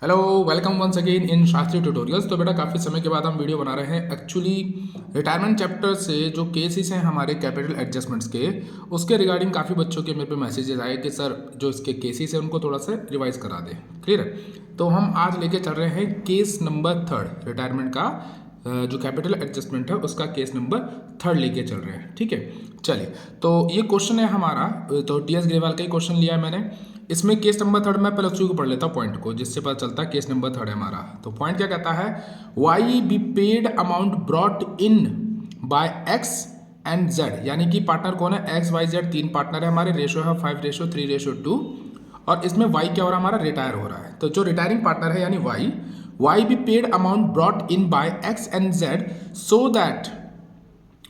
Hello, welcome once again in Shastri tutorials. तो बेटा काफ़ी समय के बाद हम वीडियो बना रहे हैं। एक्चुअली रिटायरमेंट चैप्टर से जो केसेस हैं हमारे कैपिटल एडजस्टमेंट्स के, उसके रिगार्डिंग काफ़ी बच्चों के मेरे पे मैसेजेस आए कि सर जो इसके केसेस हैं उनको थोड़ा सा रिवाइज करा दें। क्लियर है? तो हम आज लेके चल रहे हैं केस नंबर 3 रिटायरमेंट का। जो कैपिटल एडजस्टमेंट है उसका केस नंबर 3 लेके चल रहे हैं। ठीक है, चलिए। तो ये क्वेश्चन है हमारा, तो टीएस ग्रेवाल का ही क्वेश्चन लिया है मैंने। इसमें केस नंबर 3 में पहले उसी को पढ़ लेता हूँ पॉइंट को, जिससे पता चलता है केस नंबर 3 है हमारा। तो पॉइंट क्या कहता है, Y be paid amount brought in by X and Z, यानी कि पार्टनर कौन है, एक्स वाई जेड, 3 पार्टनर है हमारे, रेशो है 5:3:2, और इसमें वाई क्या हो रहा है हमारा, रिटायर हो रहा है। तो जो रिटायरिंग पार्टनर है यानी Y be paid amount brought in by X and Z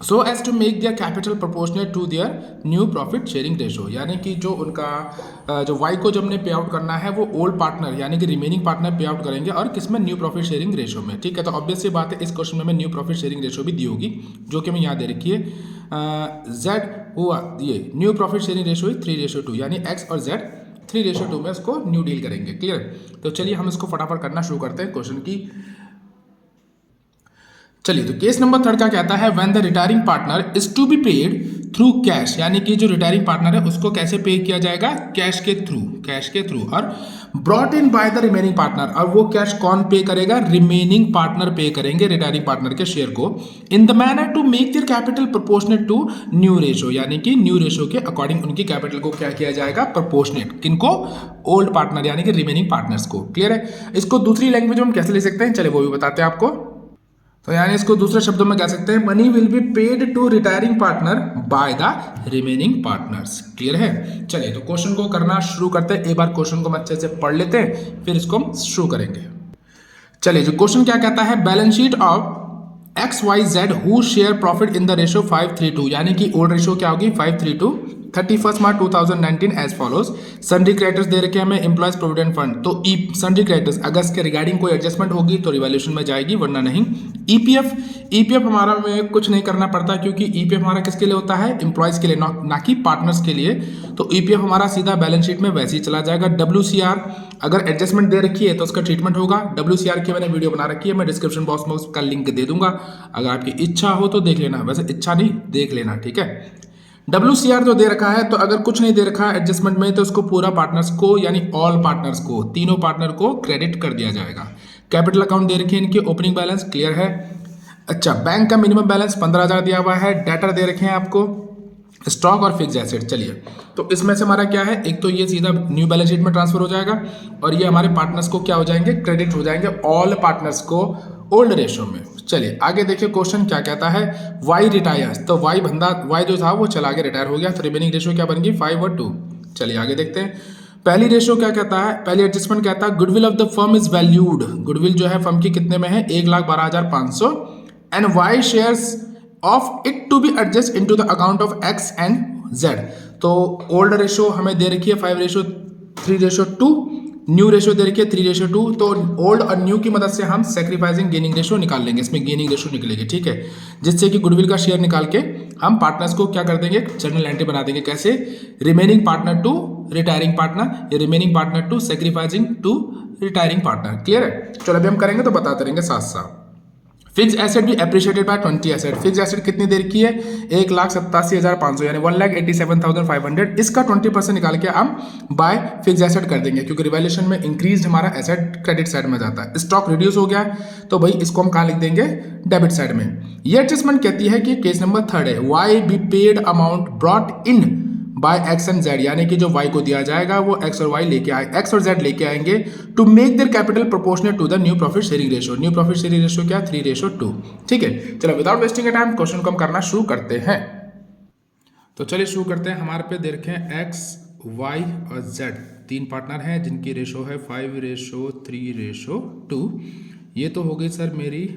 so as to make their capital proportionate to their new profit sharing ratio, यानी कि जो उनका जो वाई को जब ने पे आउट करना है वो ओल्ड पार्टनर यानी कि रिमेनिंग पार्टनर पे आउट करेंगे, और किसमें, न्यू प्रॉफिट शेयरिंग रेशो में। ठीक है, तो ऑब्वियस सी बात है इस क्वेश्चन में न्यू प्रॉफिट शेयरिंग रेशो भी दी होगी, जो कि हमें यहाँ दे रखी है। जेड हुआ ये न्यू प्रॉफिट शेयरिंग रेशो 3:2, यानी एक्स और जेड 3:2 में इसको न्यू डील करेंगे। क्लियर? तो चलिए हम इसको फटाफट करना शुरू करते हैं क्वेश्चन की। चलिए, तो केस नंबर 3 का कहता है when the retiring partner is to be paid through cash, यानी कि जो रिटायरिंग पार्टनर है उसको कैसे पे किया जाएगा, कैश के थ्रू, और brought in bye the remaining partner, और वो कैश कौन पे करेगा, रिमेनिंग पार्टनर पे करेंगे रिटायरिंग पार्टनर के शेयर को, in the manner to make their capital proportionate to new ratio, यानी कि न्यू रेशो के अकॉर्डिंग उनकी कैपिटल को क्या किया जाएगा, प्रोपोर्शनेट, किनको, ओल्ड पार्टनर यानी कि रिमेनिंग पार्टनर्स को। क्लियर है? इसको दूसरी लैंग्वेज में हम कैसे ले सकते हैं, चलिए वो भी बताते हैं आपको। तो यानी इसको दूसरे शब्दों में कह सकते हैं, money will be paid to retiring partner by the remaining partners. Clear है? चलिए, तो क्वेश्चन को करना शुरू करते हैं। एक बार क्वेश्चन को हम अच्छे से पढ़ लेते हैं, फिर इसको हम शुरू करेंगे। चलिए, जो क्वेश्चन क्या कहता है, balance sheet of X Y Z who share profit in the ratio 5:3:2, यानी कि ओल्ड रेशो क्या होगी, 5:3:2, 31 March 2019 as follows. Sundry creditors दे रखे हमें, एम्प्लॉयज प्रोविडेंट फंड, तो सन्ड्री क्रेडिटर्स अगर इसके रिगार्डिंग कोई एडजस्टमेंट होगी तो रिवैल्यूएशन में जाएगी, वरना नहीं। ईपीएफ हमारा में कुछ नहीं करना पड़ता, क्योंकि ईपीएफ हमारा किसके लिए होता है, एम्प्लॉयज के लिए, ना कि पार्टनर्स के लिए। तो ईपीएफ हमारा सीधा बैलेंस शीट में वैसे ही चला जाएगा। डब्ल्यूसीआर अगर एडजस्टमेंट दे रखी है तो उसका ट्रीटमेंट होगा। डब्ल्यूसीआर की मैंने वीडियो बना रखी है, मैं डिस्क्रिप्शन बॉक्स में उसका लिंक दे दूंगा, अगर आपकी इच्छा हो तो देख लेना, वैसे इच्छा नहीं, देख लेना। ठीक है? डब्ल्यूसीआर जो दे रखा है, तो अगर कुछ नहीं दे रखा है एडजस्टमेंट में तो उसको पूरा पार्टनर्स को यानी ऑल पार्टनर्स को, तीनों पार्टनर को क्रेडिट कर दिया जाएगा। कैपिटल अकाउंट दे रखे हैं इनके, ओपनिंग बैलेंस क्लियर है। अच्छा, बैंक का मिनिमम बैलेंस 15,000 दिया हुआ है। डेटर दे रखे हैं आपको, स्टॉक और फिक्स एसेट। चलिए, तो इसमें से हमारा क्या है, एक तो ये सीधा न्यू बैलेंस शीट में ट्रांसफर हो जाएगा, और ये हमारे पार्टनर्स को क्या हो जाएंगे, क्रेडिट हो जाएंगे, ऑल पार्टनर्स को ओल्ड रेशो में। चलिए आगे देखिए, क्वेश्चन क्या कहता है, वाई रिटायर्स, तो वाई जो था वो चला के रिटायर हो गया, तो रिमेनिंग रेशो क्या बन गई, 5:2। चलिए आगे देखते हैं। पहली रेशो क्या कहता है, पहली एडजस्टमेंट कहता है goodwill of the firm is valued, goodwill जो है फर्म की कितने में है, 1,12,500, and Y shares of it to be adjust into the account of X and Z. तो ओल्ड रेशो हमें दे रखी है 5:3:2, न्यू रेशो दे रखी है 3:2। तो ओल्ड और न्यू की मदद से हम सेक्रीफाइसिंग गेनिंग रेशो निकाल लेंगे, इसमें गेनिंग रेशो निकलेगी। ठीक है, जिससे कि गुडविल का शेयर निकाल के हम पार्टनर्स को क्या कर देंगे, जर्नल एंट्री बना देंगे। कैसे, remaining partner to retiring partner, या remaining partner to sacrificing to retiring partner. Clear है? चलो अभी हम करेंगे तो बताते रहेंगे साथ साथ। फिक्स एसेट भी appreciated by 20 asset. Fix asset कितनी देर की है, 1,87,500, यानी 1,87,500। इसका 20% निकाल के हम बाय फिक्स एसेट कर देंगे, क्योंकि रिवैल्यूएशन में इंक्रीज हमारा एसेट क्रेडिट साइड में जाता है। स्टॉक रिड्यूस हो गया, तो भाई इसको हम कहाँ लिख देंगे, डेबिट साइड में। ये एडजस्टमेंट कहती है कि केस नंबर 3 है, Y be paid amount brought in by X and Z, यानी कि जो वाई को दिया जाएगा वो एक्स और वाई लेके आए, एक्स और जेड लेके आएंगे, to make their capital proportionate to the new profit sharing ratio. New profit sharing ratio क्या, 3:2। ठीक है, चलो विदाउट वेस्टिंग टाइम क्वेश्चन को हम करना शुरू करते हैं। तो चलिए शुरू करते हैं। हमारे पे दे रखे हैं एक्स वाई और जेड, 3 पार्टनर हैं जिनकी रेशो है 5:3:2। ये तो हो गई सर मेरी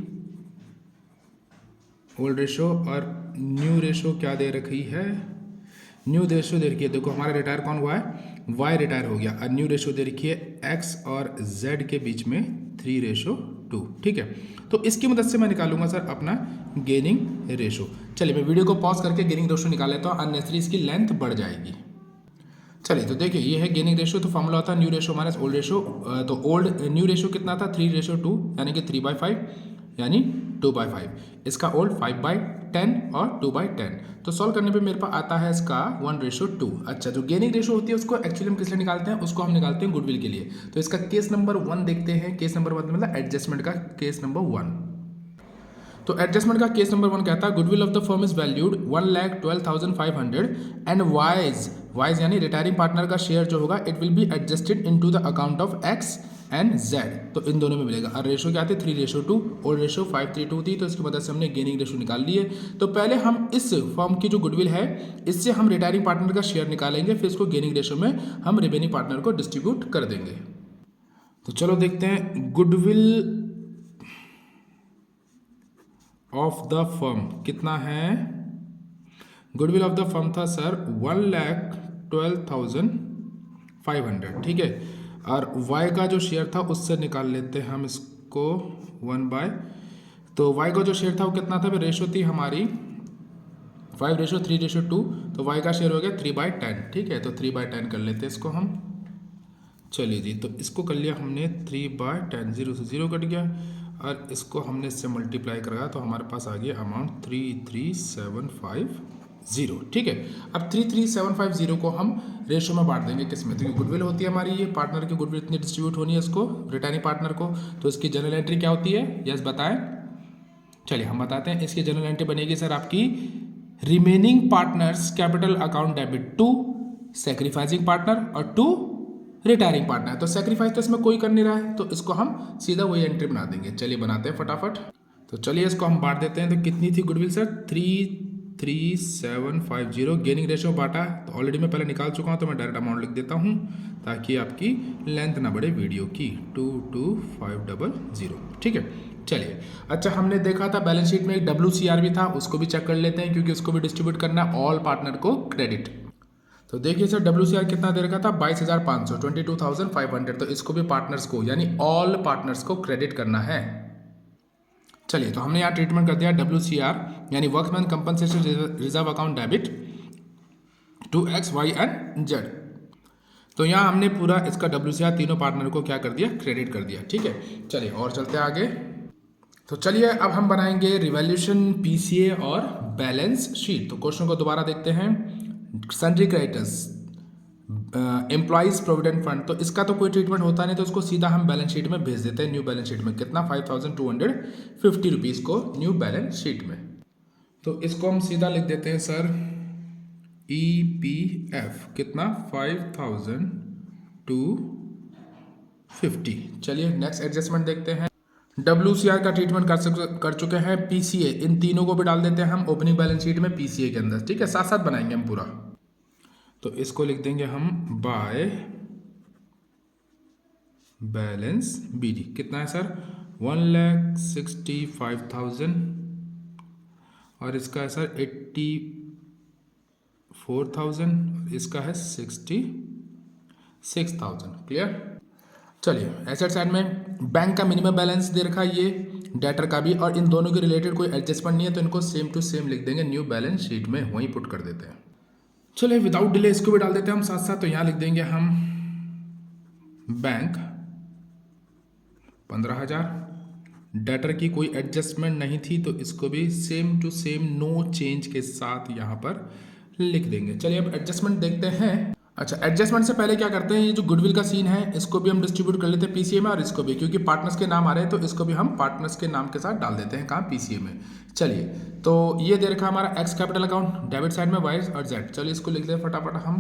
ओल्ड रेशो, और न्यू रेशो क्या दे रखी है, न्यू रेशो दे रखी है, देखो हमारा रिटायर कौन हुआ है, वाई रिटायर हो गया, और न्यू रेशो दे रखी है एक्स और जेड के बीच में 3:2। ठीक है, तो इसकी मदद से मैं निकालूंगा सर अपना गेनिंग रेशो। चलिए मैं वीडियो को पॉज करके गेनिंग रेशो निकाल लेता हूँ, अननेसेसरी इसकी लेंथ बढ़ जाएगी। चलिए तो देखिए ये है गेनिंग रेशियो, तो फॉर्मूला होता है new ratio minus old ratio. तो ओल्ड न्यू रेशियो कितना था 3:2 यानी कि 3/5 यानी 2/5। इसका ओल्ड 5/10 और 2/10। तो सॉल्व करने पे मेरे पास आता है इसका 1:2। अच्छा जो गेनिंग रेशियो होती है उसको एक्चुअली हम किस लिए निकालते हैं, उसको हम निकालते हैं गुडविल के लिए। तो इसका केस नंबर 1 देखते हैं। केस नंबर 1 मतलब एडजस्टमेंट का केस नंबर 1। तो एडजस्टमेंट का केस नंबर 1 कहता है goodwill of the firm is valued 1,12,500 and wise यानी रिटायरिंग पार्टनर का शेयर जो होगा it will be adjusted into the account of X and Z. तो इन दोनों में मिलेगा। और रेशियो क्या थी 3:2, ओल्ड रेशियो 5:3 थी। तो इसकी मदद से हमने गेनिंग रेशियो निकाल ली है। तो पहले हम इस फर्म की जो गुडविल है इससे हम रिटायरिंग पार्टनर का शेयर निकालेंगे, फिर इसको गेनिंग रेशियो में हम रिमेनिंग पार्टनर को डिस्ट्रीब्यूट कर देंगे। तो चलो देखते हैं गुडविल ऑफ द फर्म कितना है। गुडविल ऑफ द फर्म था सर 1,12,500, ठीक है। और वाई का जो शेयर था उससे निकाल लेते हैं हम इसको 1/। तो वाई का जो शेयर था वो कितना था, रेशो थी हमारी 5:3:2। तो वाई का शेयर हो गया 3/10, ठीक है। तो 3/10 कर लेते हैं इसको हम। चलिए जी, तो इसको कर लिया हमने 3/10, 0 से 0 कट गया और इसको हमने इससे मल्टीप्लाई कराया तो हमारे पास आ गया अमाउंट 33750, ठीक है। अब 33750 को हम रेशो में बांट देंगे किसमें, तो गुडविल होती है हमारी, ये पार्टनर की गुडविल इतनी डिस्ट्रीब्यूट होनी है इसको रिटायरिंग पार्टनर को। तो इसकी जनरल एंट्री क्या होती है, यस बताएं। चलिए हम बताते हैं। इसकी जनरल एंट्री बनेगी सर आपकी remaining partners capital account debit to sacrificing partner और टू रिटायरिंग पार्टनर। तो सेक्रीफाइस तो इसमें कोई कर नहीं रहा है तो इसको हम सीधा वही एंट्री बना देंगे। चलिए बनाते हैं फटाफट। तो चलिए इसको हम बांट देते हैं। तो कितनी थी गुडविल सर 33750। गेनिंग रेशियो बांटा तो ऑलरेडी मैं पहले निकाल चुका हूँ तो मैं डायरेक्ट अमाउंट लिख देता हूँ ताकि आपकी लेंथ ना बढ़े वीडियो की। 22500, ठीक है। चलिए अच्छा हमने देखा था बैलेंस शीट में एक WCR भी था, उसको भी चेक कर लेते हैं क्योंकि उसको भी डिस्ट्रीब्यूट करना है ऑल पार्टनर को क्रेडिट। तो देखिए सर WCR कितना दे रखा था 22,500, 22,500। तो इसको भी पार्टनर्स को यानी ऑल पार्टनर्स को क्रेडिट करना है। चलिए तो हमने यहाँ ट्रीटमेंट कर दिया WCR यानी workman compensation reserve account debit to X Y and Z. तो यहाँ हमने पूरा इसका WCR तीनों पार्टनर को क्या कर दिया, क्रेडिट कर दिया, ठीक है। चलिए और चलते आगे। तो चलिए अब हम बनाएंगे रिवैल्यूएशन PCA और बैलेंस शीट। तो क्वेश्चन को दोबारा देखते हैं। Sundry creditors employees provident fund, तो इसका तो कोई ट्रीटमेंट होता नहीं तो उसको सीधा हम बैलेंस शीट में भेज देते हैं। न्यू बैलेंस शीट में कितना 5,250 रुपीज़ को न्यू बैलेंस शीट में। तो इसको हम सीधा लिख देते हैं सर EPF कितना 5,250। चलिए नेक्स्ट एडजस्टमेंट देखते हैं। WCR का ट्रीटमेंट कर चुके हैं। PCA इन तीनों को भी डाल देते हैं हम ओपनिंग बैलेंस शीट में PCA के अंदर, ठीक है। साथ साथ बनाएंगे हम पूरा। तो इसको लिख देंगे हम बाय बैलेंस BD कितना है सर 1,65,000 और इसका है सर 84,000, इसका है 66,000। क्लियर। चलिए एसेट साइड में बैंक का मिनिमम बैलेंस दे रखा है ये, डेटर का भी, और इन दोनों के रिलेटेड कोई एडजस्टमेंट नहीं है तो इनको सेम टू सेम लिख देंगे न्यू बैलेंस शीट में, वहीं पुट कर देते हैं। चलिए विदाउट डिले इसको भी डाल देते हैं हम साथ साथ। तो यहाँ लिख देंगे हम बैंक 15,000, डेटर की कोई एडजस्टमेंट नहीं थी तो इसको भी same to same no change के साथ यहाँ पर लिख देंगे। चलिए अब एडजस्टमेंट देखते हैं। अच्छा एडजस्टमेंट से पहले क्या करते हैं, ये जो गुडविल का सीन है इसको भी हम डिस्ट्रीब्यूट कर लेते हैं PCA में, और इसको भी क्योंकि पार्टनर्स के नाम आ रहे हैं तो इसको भी हम पार्टनर्स के नाम के साथ डाल देते हैं कहाँ PCA में। चलिए तो ये दे रखा हमारा x capital account debit side में वाई और जेड। चलिए इसको लिख दें फटाफट हम।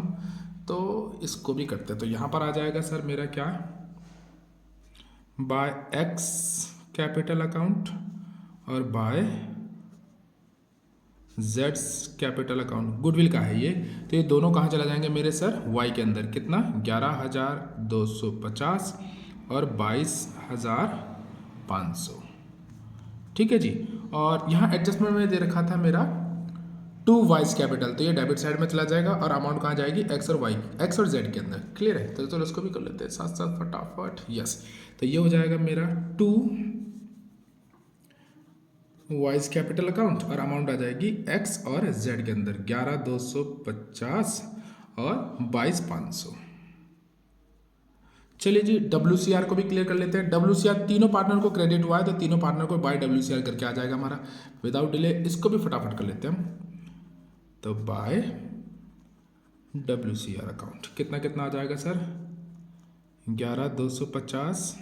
तो इसको भी करते हैं। तो यहाँ पर आ जाएगा सर मेरा क्या बाय एक्स कैपिटल अकाउंट और बाय जेड्स कैपिटल अकाउंट। गुडविल का है ये, तो ये दोनों कहाँ चला जाएंगे मेरे सर वाई के अंदर। कितना 11,250 और 22,500, ठीक है जी। और यहाँ एडजस्टमेंट में दे रखा था मेरा टू वाइज कैपिटल, तो ये डेबिट साइड में चला जाएगा और अमाउंट कहाँ जाएगी एक्स और वाई, एक्स और जेड के अंदर। क्लियर है। तो चलो इसको भी कर लेते हैं साथ साथ फटाफट। यस तो ये हो जाएगा मेरा टू वाइज कैपिटल अकाउंट और अमाउंट आ जाएगी एक्स और जेड के अंदर 11,250 और 22,500। चलिए जी, WCR को भी क्लियर कर लेते हैं। WCR तीनों पार्टनर को क्रेडिट हुआ है तो तीनों पार्टनर को बाय WCR करके आ जाएगा हमारा। विदाउट डिले इसको भी फटाफट कर लेते हैं हम। तो बाय WCR अकाउंट कितना कितना आ जाएगा सर? 11,250,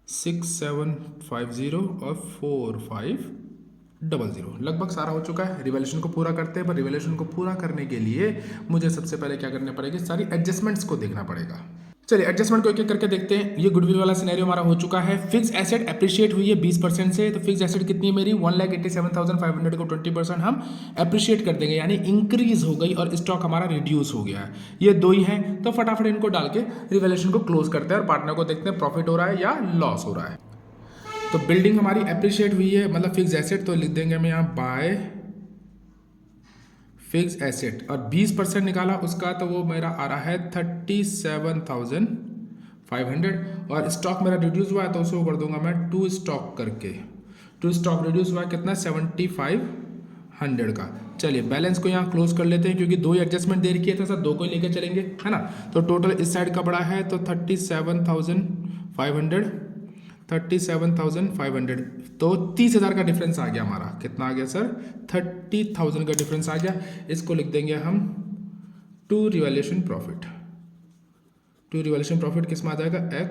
6,750 और 4,500। लगभग सारा हो चुका है। रिवैल्यूएशन को पूरा करते हैं, पर रिवैल्यूएशन को पूरा करने के लिए मुझे सबसे पहले क्या करना पड़ेगा? सारी एडजस्टमेंट्स को देखना पड़ेगा। चलिए एडजस्टमेंट को एक एक करके देखते हैं। ये गुडविल वाला सिनेरियो हमारा हो चुका है। फिक्स एसेट अप्रिशिएट हुई है 20% से, तो फिक्स एसेट कितनी मेरी 1,87,500 को 20% हम अप्रिशिएट कर देंगे, यानी इंक्रीज हो गई और स्टॉक हमारा रिड्यूस हो गया है। ये दो ही हैं, तो फटाफट इनको डाल के रिवैल्यूएशन को क्लोज करते हैं और पार्टनर को देखते हैं प्रॉफिट हो रहा है या लॉस हो रहा है। तो बिल्डिंग हमारी अप्रिशिएट हुई है, मतलब फिक्स एसेट, तो लिख देंगे हम यहाँ बाय फिक्स एसेट और 20% निकाला उसका, तो वो मेरा आ रहा है 37,500 और स्टॉक मेरा रिड्यूस हुआ है तो उसको कर दूंगा मैं टू स्टॉक करके। टू स्टॉक रिड्यूस हुआ है कितना? 7,500 का। चलिए बैलेंस को यहाँ क्लोज कर लेते हैं क्योंकि दो ही एडजस्टमेंट दे रखी है तो सर दो को ही लेकर चलेंगे, है ना। तो टोटल इस साइड का बड़ा है तो 37,500, 37,500, तो 30,000 का डिफरेंस आ गया हमारा। कितना आ गया सर? 30,000 का डिफरेंस आ गया। इसको लिख देंगे हम to revaluation profit. To revaluation profit किस में आ जाएगा? X,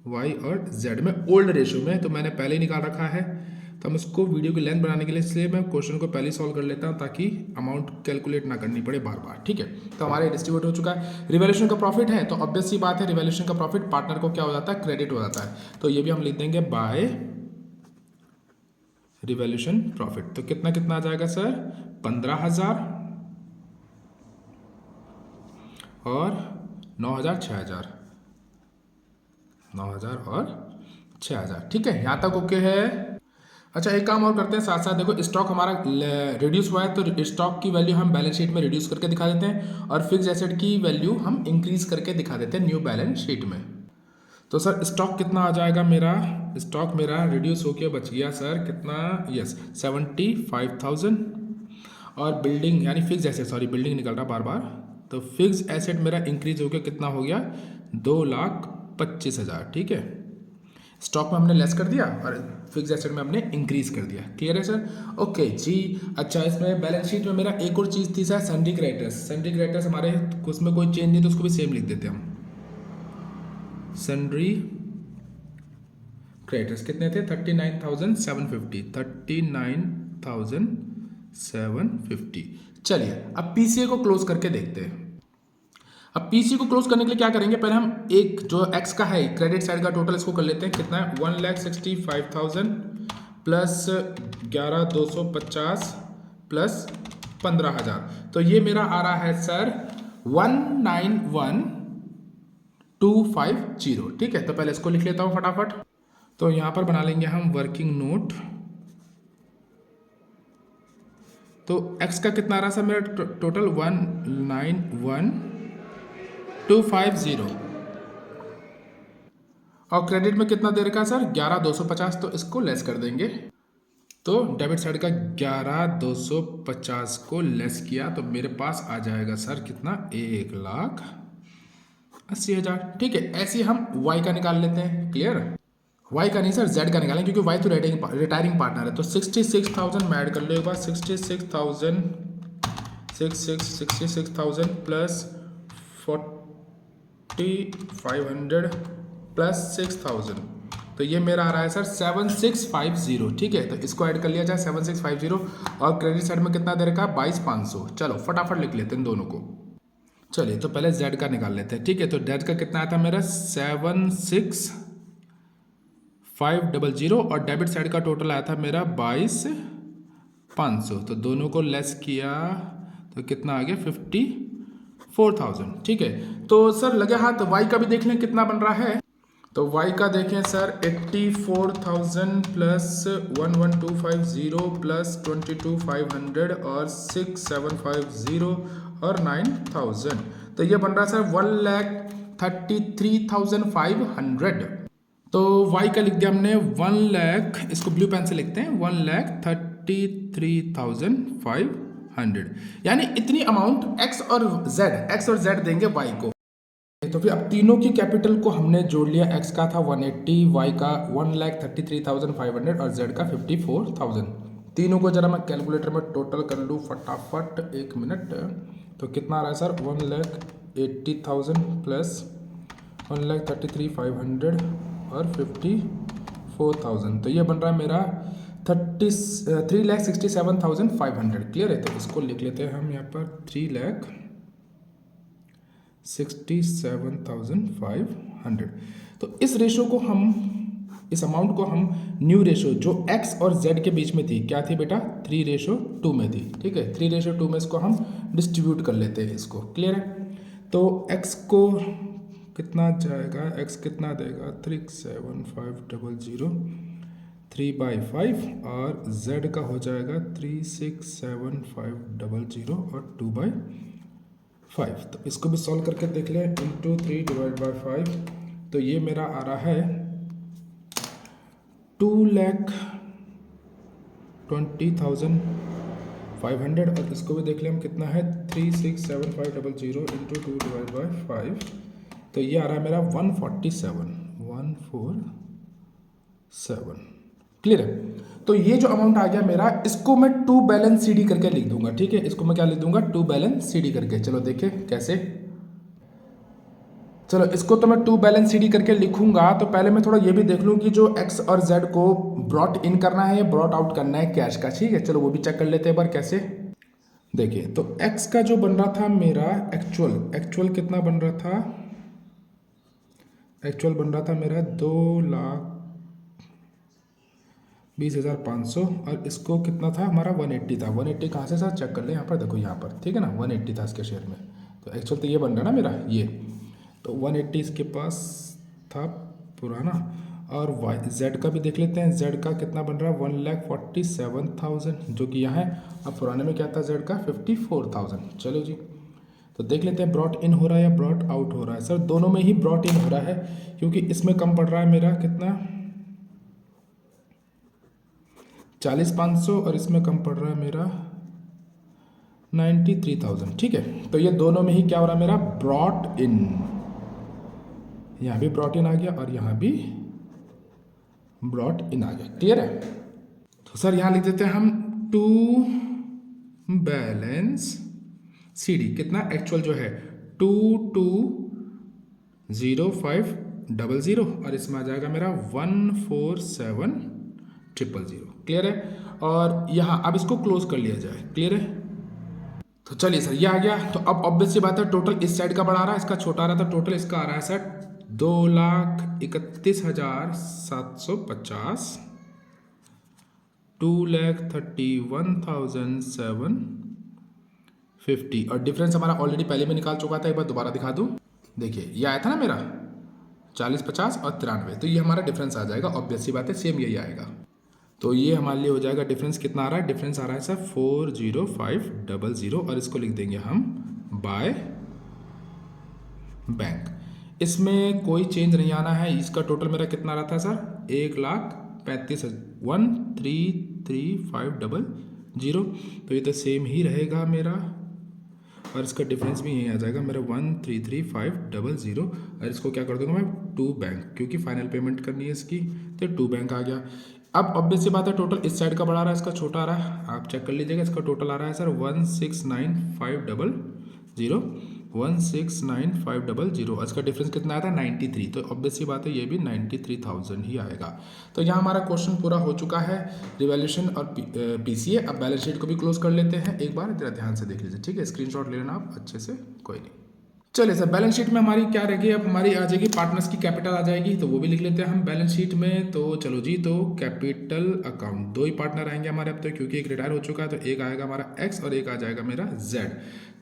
Y और Z में ओल्ड रेशियो में, तो मैंने पहले ही निकाल रखा है। तो हम इसको वीडियो की लेंथ बनाने के लिए इसलिए मैं क्वेश्चन को पहले ही सॉल्व कर लेता हूँ ताकि अमाउंट कैलकुलेट ना करनी पड़े बार बार, ठीक है। तो हमारे डिस्ट्रीब्यूट हो चुका है। रिवैल्यूएशन का प्रॉफिट है तो ऑब्वियस सी बात है, रिवैल्यूएशन का प्रॉफिट पार्टनर को क्या हो जाता है? क्रेडिट हो जाता है। तो ये भी हम लिख देंगे बाय रिवैल्यूएशन प्रॉफिट। तो कितना कितना आ जाएगा सर? 15,000 और 9,000, 6,000, 9,000 और 6,000, ठीक है। यहाँ तक ओके है। अच्छा एक काम और करते हैं साथ साथ, देखो स्टॉक हमारा रिड्यूस हुआ है तो स्टॉक की वैल्यू हम बैलेंस शीट में रिड्यूस करके दिखा देते हैं और फिक्स एसेट की वैल्यू हम इंक्रीज करके दिखा देते हैं न्यू बैलेंस शीट में। तो सर स्टॉक कितना आ जाएगा मेरा? स्टॉक मेरा रिड्यूस होके बच गया सर कितना? यस 75,000 और बिल्डिंग यानी फिक्स एसेट, सॉरी बिल्डिंग निकल रहा बार बार, तो फिक्स एसेट मेरा इंक्रीज होकर कितना हो गया? 2,25,000, ठीक है। स्टॉक में हमने लेस कर दिया और फिक्स एसेट में हमने इंक्रीज कर दिया। क्लियर है सर? ओके जी। अच्छा इसमें बैलेंस शीट में मेरा एक और चीज़ थी sir, sundry creditors. Sundry creditors हमारे उसमें कोई चेंज नहीं तो उसको भी सेम लिख देते हम। सन्ड्री क्रेडिटर्स कितने थे? 39,750, 39,750। चलिए अब पीसीए को क्लोज करके देखते हैं। अब पीसी को क्लोज करने के लिए क्या करेंगे? पहले हम एक जो एक्स का है क्रेडिट साइड का टोटल इसको कर लेते हैं। कितना है? 1,65,000 प्लस 11,250 प्लस 15,000, तो ये मेरा आ रहा है सर 19,1,250, ठीक है। तो पहले इसको लिख लेता हूं फटाफट। तो यहां पर बना लेंगे हम वर्किंग नोट। तो एक्स का कितना आ रहा है सर मेरा टोटल? 1,91,250 और क्रेडिट में कितना दे रखा है सर? 11,250, तो इसको लेस कर देंगे। तो डेबिट साइड का 11,250 को लेस किया तो मेरे पास आ जाएगा सर कितना? 1,80,000, ठीक है। ऐसे हम वाई का निकाल लेते हैं। क्लियर? वाई का नहीं सर, जेड का निकालें क्योंकि वाई तो रिटायरिंग पार्टनर है। तो 66,000 में ऐड कर लो एक बार। 66,000 प्लस 4,500 प्लस 6,000, तो ये मेरा आ रहा है सर 7,650, ठीक है। तो इसको ऐड कर लिया जाए 7,650 और क्रेडिट साइड में कितना दे रखा है? 22,500। चलो फटाफट लिख लेते हैं दोनों को। चलिए तो पहले जेड का निकाल लेते हैं, ठीक है। तो जेड का कितना आया था मेरा? 7,650 और डेबिट साइड का टोटल आया था मेरा 22,500। तो दोनों को लेस किया तो कितना आ गया? 54,000, ठीक है। तो सर लगे हाथ वाई का भी देख लें कितना बन रहा है। तो y का देखें सर 84,000 प्लस 11,250 प्लस 22,500 और 6,750 और 9,000, तो ये बन रहा है सर 1,33,500। तो y का लिख दिया हमने 1,00,000, इसको ब्लू पेन से लिखते हैं 1,33,500 100, यानी इतनी अमाउंट एक्स और जेड देंगे वाई को। तो फिर अब तीनों की कैपिटल को हमने जोड़ लिया। एक्स का था 180, वाई का 1,33,500 और जेड का 54,000। तीनों को जरा मैं कैलकुलेटर में टोटल कर लूँ फटाफट, 1 मिनट। तो कितना आ रहा है सर? 1,80,000 प्लस 1,33,500 और 54,000, तो ये बन रहा है मेरा 3,67,500। क्लियर है? तो इसको लिख लेते हैं हम यहाँ पर 3,67,500। तो इस रेशो को हम, इस अमाउंट को हम न्यू रेशो जो x और z के बीच में थी, क्या थी बेटा? 3:2 में थी। ठीक है, 3:2 में इसको हम डिस्ट्रीब्यूट कर लेते हैं इसको। क्लियर है? तो x को कितना जाएगा? x कितना देगा? 3,7,500 3/5 और z का हो जाएगा 3,67,500 और 2/5। तो इसको भी सॉल्व करके देख लें। इंटू 3/5, तो ये मेरा आ रहा है 2,20,500 और इसको भी देख लें हम कितना है 3,67,500 इंटू 2/5, तो ये आ रहा है मेरा 147। क्लियर है? तो ये जो अमाउंट आ गया मेरा, इसको मैं टू बैलेंस सी डी करके लिख दूंगा। ठीक है, इसको मैं क्या लिख दूंगा? टू बैलेंस सी डी करके। चलो देखें कैसे। चलो इसको तो मैं टू बैलेंस सी डी करके लिखूंगा, तो पहले मैं थोड़ा ये भी देख लूँ कि जो एक्स और जेड को ब्रॉट इन करना है या ब्रॉट आउट करना है कैश का। ठीक है, चलो वो भी चेक कर लेते हैं एक बार कैसे। देखिए, तो एक्स का जो बन रहा था मेरा एक्चुअल कितना बन रहा था? एक्चुअल बन रहा था मेरा 2,20,500 और इसको कितना था हमारा? 180 था। 180 कहाँ से सर? चेक कर ले यहाँ पर, देखो यहाँ पर। ठीक है ना, 180 था इसके शेयर में। तो एक्चुअल तो ये बन रहा है ना मेरा, ये तो 180 इसके पास था पुराना। और वाई जेड का भी देख लेते हैं। जेड का कितना बन रहा है? 1,47,000 जो कि यहाँ है। अब पुराने में क्या था जेड का? 54,000। चलो जी, तो देख लेते हैं ब्रॉट इन हो रहा है या ब्रॉट आउट हो रहा है। सर दोनों में ही ब्रॉट इन हो रहा है, क्योंकि इसमें कम पड़ रहा है मेरा कितना? 40,500 और इसमें कम पड़ रहा है मेरा 93,000। ठीक है, तो ये दोनों में ही क्या हो रहा है मेरा? Brought in. यहाँ भी ब्रॉट इन आ गया और यहाँ भी ब्रॉट इन आ गया। क्लियर है? तो सर यहाँ लिख देते हैं हम टू बैलेंस सी डी। कितना? एक्चुअल जो है 22,05,00 और इसमें आ जाएगा मेरा 147,000। क्लियर है? और यहाँ अब इसको क्लोज कर लिया जाए। क्लियर है? तो चलिए सर, ये आ गया। तो अब ऑब्वियस सी बात है, टोटल इस साइड का बड़ा आ रहा है, इसका छोटा आ रहा था। टोटल इसका आ रहा है सर 2,31,750, 2,31,750 और डिफरेंस हमारा ऑलरेडी पहले में निकाल चुका था। एक बार दोबारा दिखा दूं। देखिए, ये आया था ना मेरा 40, 50 और 93, तो ये हमारा डिफरेंस आ जाएगा। ऑब्वियस सी बात है, सेम यही आएगा। तो ये हमारे लिए हो जाएगा डिफरेंस। कितना आ रहा है? डिफरेंस आ रहा है सर 40500 और इसको लिख देंगे हम बाय बैंक। इसमें कोई चेंज नहीं आना है। इसका टोटल मेरा कितना रहा था सर? 1,35,133,500। तो ये तो सेम ही रहेगा मेरा, और इसका डिफरेंस भी यही आ जाएगा मेरा 1,33,500। और इसको क्या कर दूंगा मैं? टू बैंक, क्योंकि फाइनल पेमेंट करनी है इसकी, तो टू बैंक आ गया। अब ऑब्वियस सी बात है, टोटल इस साइड का बड़ा आ रहा है, इसका छोटा आ रहा है। आप चेक कर लीजिएगा। इसका टोटल आ रहा है सर 1,69,500, 1,69,500 और इसका डिफरेंस कितना आया था? 93। तो ऑब्वियस सी बात है, ये भी 93,000 ही आएगा। तो यहाँ हमारा क्वेश्चन पूरा हो चुका है, रिवैल्यूएशन और पीसीए। अब बैलेंस शीट को भी क्लोज कर लेते हैं एक बार, जरा ध्यान से देख लीजिए। ठीक है, स्क्रीनशॉट ले लेना आप अच्छे से, कोई नहीं। चलिए सर, बैलेंस शीट में हमारी क्या रहेगी? अब हमारी आ जाएगी पार्टनर्स की कैपिटल आ जाएगी, तो वो भी लिख लेते हैं हम बैलेंस शीट में। तो चलो जी, तो कैपिटल अकाउंट, दो ही पार्टनर आएंगे हमारे अब तो, क्योंकि एक रिटायर हो चुका है। तो एक आएगा हमारा एक्स और एक आ जाएगा मेरा जेड।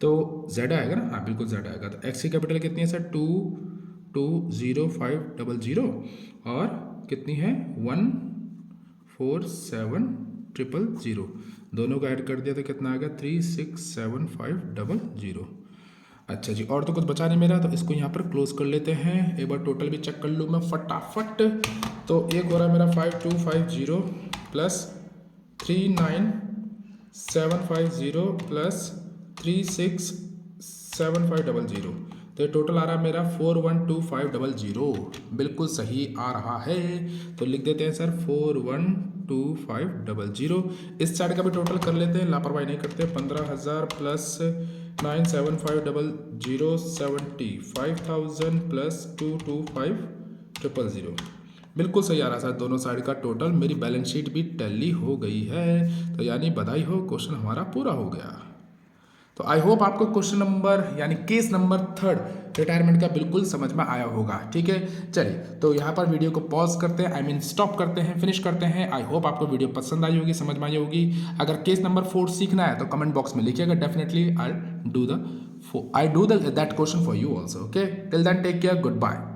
तो जेड आएगा ना? हाँ बिल्कुल जेड आएगा। तो एक्स की कैपिटल कितनी है सर? 2,20,500 और कितनी है? 1,47,000। दोनों को ऐड कर दिया तो कितना आ गया? 3,67,500। अच्छा जी, और तो कुछ बचा नहीं मेरा, तो इसको यहाँ पर क्लोज कर लेते हैं। एक बार टोटल भी चेक कर लूँ मैं फटाफट। तो एक हो रहा है मेरा 5,250 प्लस 3,9 750 प्लस 367500, तो ये टोटल आ रहा है मेरा 412500। बिल्कुल सही आ रहा है, तो लिख देते हैं सर 412500। इस साइड का भी टोटल कर लेते हैं, लापरवाही नहीं करते। 15,000 प्लस 97500 75,000 प्लस 225,000। बिल्कुल सही आ रहा है सर, दोनों साइड का टोटल। मेरी बैलेंस शीट भी टैली हो गई है, तो यानी बधाई हो, क्वेश्चन हमारा पूरा हो गया। तो आई होप आपको क्वेश्चन नंबर यानी केस नंबर 3 रिटायरमेंट का बिल्कुल समझ में आया होगा। ठीक है, चलिए तो यहाँ पर वीडियो को पॉज करते हैं, आई मीन स्टॉप करते हैं, फिनिश करते हैं। आई होप आपको वीडियो पसंद आई होगी, समझ में आई होगी। अगर केस नंबर 4 सीखना है तो कमेंट बॉक्स में लिखिएगा, definitely I do that question for you also. Okay, till then take care, good bye.